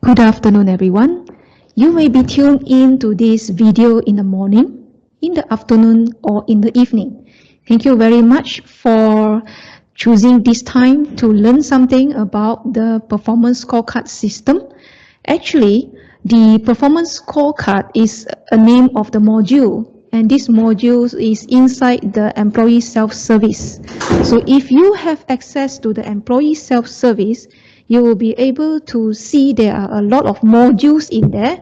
Good afternoon, everyone. You may be tuned in to this video in the morning, in the afternoon, or in the evening. Thank you very much for choosing this time to learn something about the performance scorecard system. Actually, the performance scorecard is a name of the module, and this module is inside the employee self-service. So if you have access to the employee self-service, you will be able to see there are a lot of modules in there.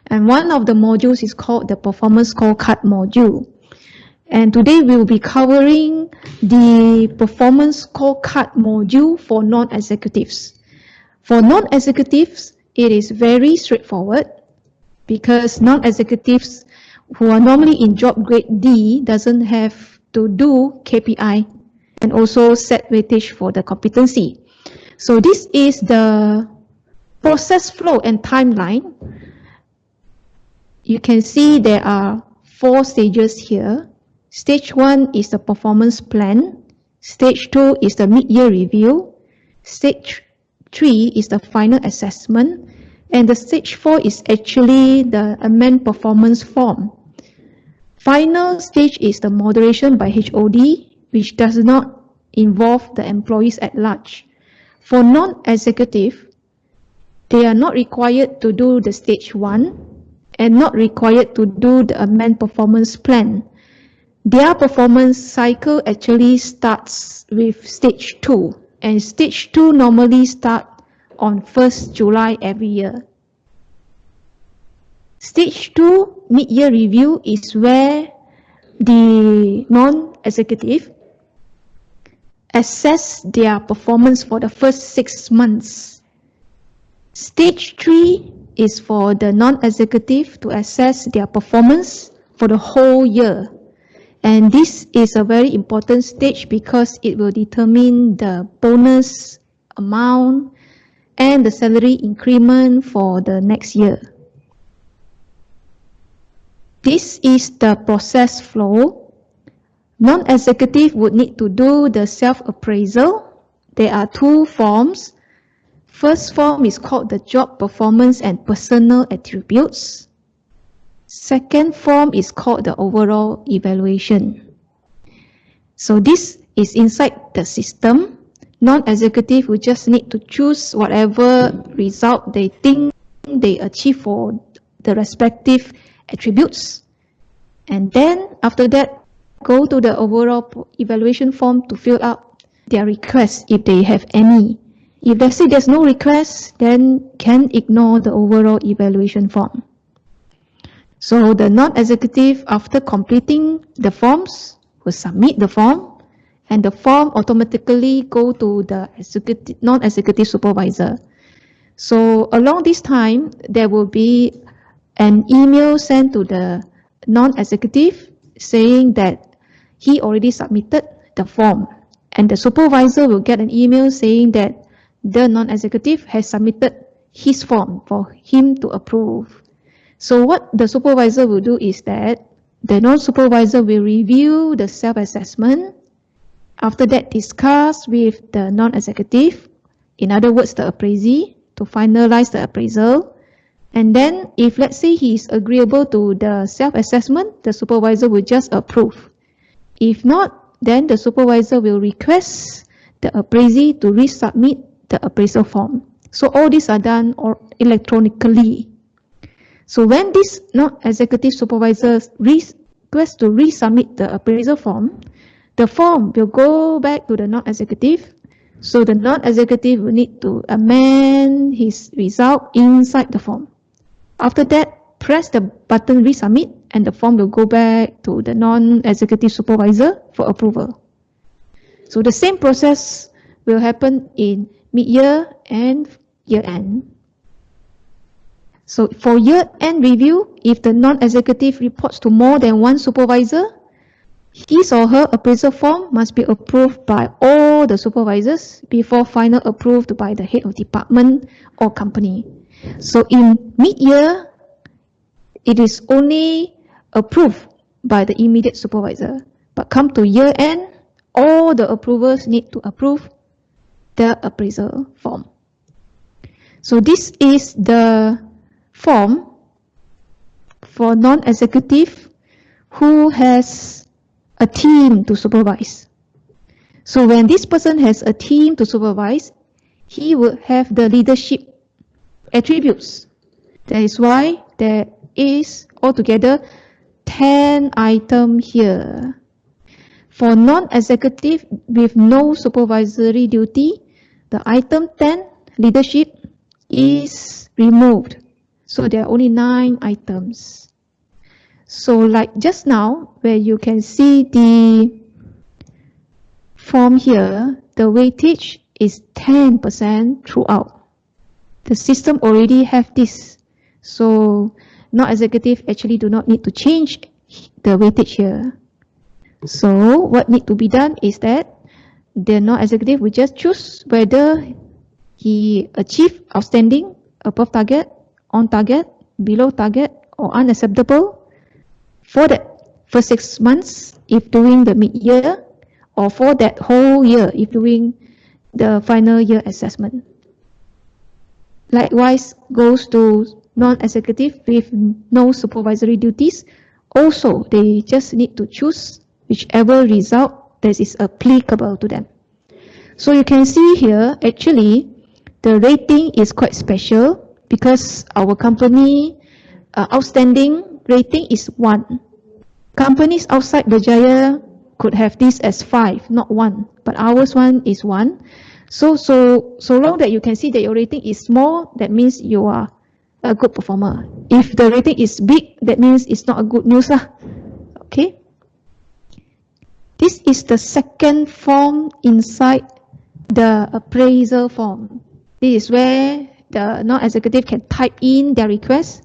And one of the modules is called the performance scorecard module. And today we will be covering the performance scorecard module for non-executives. For non-executives, it is very straightforward because non-executives who are normally in job grade D doesn't have to do KPI and also set weightage for the competency. So this is the process flow and timeline. You can see there are 4 stages here. Stage 1 is the performance plan. Stage 2 is the mid-year review. Stage 3 is the final assessment. And the stage 4 is actually the amend performance form. Final stage is the moderation by HOD, which does not involve the employees at large. For non-executive, they are not required to do the stage 1 and not required to do the amend performance plan. Their performance cycle actually starts with stage 2, and stage 2 normally start on 1st July every year. Stage 2 mid-year review is where the non-executive assess their performance for the first 6 months. Stage 3 is for the non-executive to assess their performance for the whole year. And this is a very important stage because it will determine the bonus amount and the salary increment for the next year. This is the process flow. Non-executive would need to do the self-appraisal. There are 2 forms. First form is called the job performance and personal attributes. Second form is called the overall evaluation. So this is inside the system. Non-executive will just need to choose whatever result they think they achieve for the respective attributes. And then after that, go to the overall evaluation form to fill out their requests if they have any. If they say there's no request, then can ignore the overall evaluation form. So the non-executive, after completing the forms, will submit the form, and the form automatically go to the non-executive supervisor. So along this time, there will be an email sent to the non-executive saying that he already submitted the form, and the supervisor will get an email saying that the non-executive has submitted his form for him to approve. So what the supervisor will do is that the non-supervisor will review the self-assessment, after that discuss with the non-executive, in other words the appraisee, to finalize the appraisal. And then if let's say he is agreeable to the self-assessment, the supervisor will just approve. If not, then the supervisor will request the appraisee to resubmit the appraisal form. So all these are done electronically. So when this non-executive supervisor requests to resubmit the appraisal form, the form will go back to the non-executive. So the non-executive will need to amend his result inside the form. After that, press the button resubmit and the form will go back to the non-executive supervisor for approval. So the same process will happen in mid-year and year-end. So for year-end review, if the non-executive reports to more than one supervisor, his or her appraisal form must be approved by all the supervisors before final approved by the head of department or company. So in mid-year, it is only approved by the immediate supervisor. But come to year-end, all the approvers need to approve the appraisal form. So this is the form for non-executive who has a team to supervise. So when this person has a team to supervise, he will have the leadership attributes. That is why there is altogether 10 items here. For non-executive with no supervisory duty, the item 10, leadership, is removed. So there are only 9 items. So like just now, where you can see the form here, the weightage is 10% throughout. The system already have this. So non-executive actually do not need to change the weightage here. So what need to be done is that the non-executive will just choose whether he achieved outstanding, above target, on target, below target, or unacceptable for the first 6 months if doing the mid-year, or for that whole year if doing the final year assessment. Likewise goes to non-executive with no supervisory duties. Also, they just need to choose whichever result that is applicable to them. So you can see here, actually, the rating is quite special because our company outstanding rating is 1. Companies outside Berjaya could have this as 5, not 1, but ours one is 1. So long that you can see that your rating is small, that means you are a good performer. If the rating is big, that means it's not a good news lah. Okay. This is the second form inside the appraisal form. This is where the non-executive can type in their request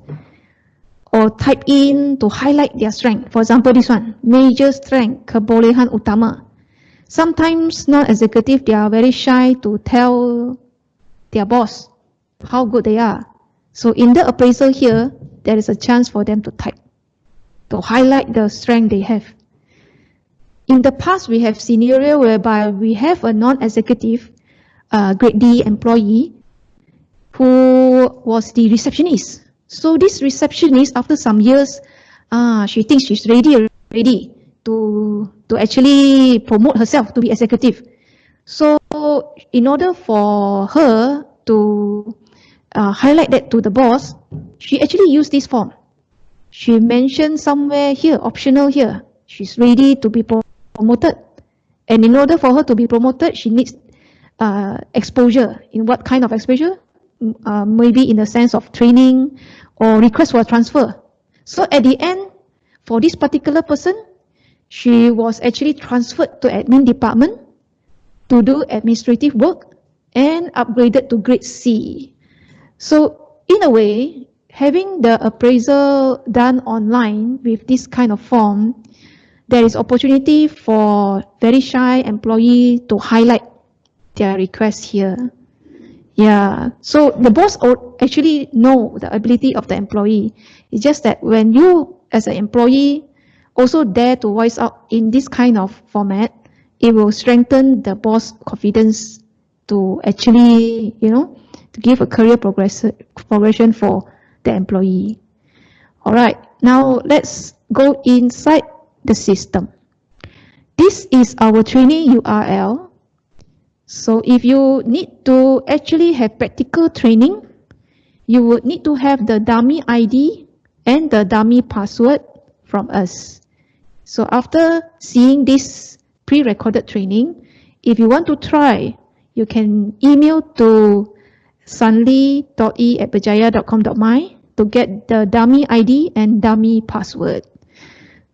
or type in to highlight their strength. For example, this one, major strength, kebolehan utama. Sometimes non-executive, they are very shy to tell their boss how good they are. So in the appraisal here, there is a chance for them to type, to highlight the strength they have. In the past, we have scenario whereby we have a non-executive grade D employee who was the receptionist. So this receptionist, after some years, she thinks she's ready to actually promote herself to be executive. So in order for her to highlight that to the boss, she actually used this form. She mentioned somewhere here, optional here, she's ready to be promoted. And in order for her to be promoted, she needs exposure. In what kind of exposure? Maybe in the sense of training or request for a transfer. So at the end, for this particular person, she was actually transferred to admin department to do administrative work and upgraded to grade C. So in a way, having the appraisal done online with this kind of form, there is opportunity for very shy employee to highlight their request here. Yeah, so the boss actually know the ability of the employee. It's just that when you as an employee also dare to voice out in this kind of format, it will strengthen the boss confidence to actually, to give a career progression for the employee. All right, now let's go inside the system. This is our training URL. So if you need to actually have practical training, you would need to have the dummy ID and the dummy password from us. So after seeing this pre-recorded training, if you want to try, you can email to sunli.e@berjaya.com.my to get the dummy ID and dummy password.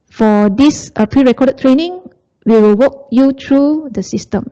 For this pre-recorded training, we will walk you through the system.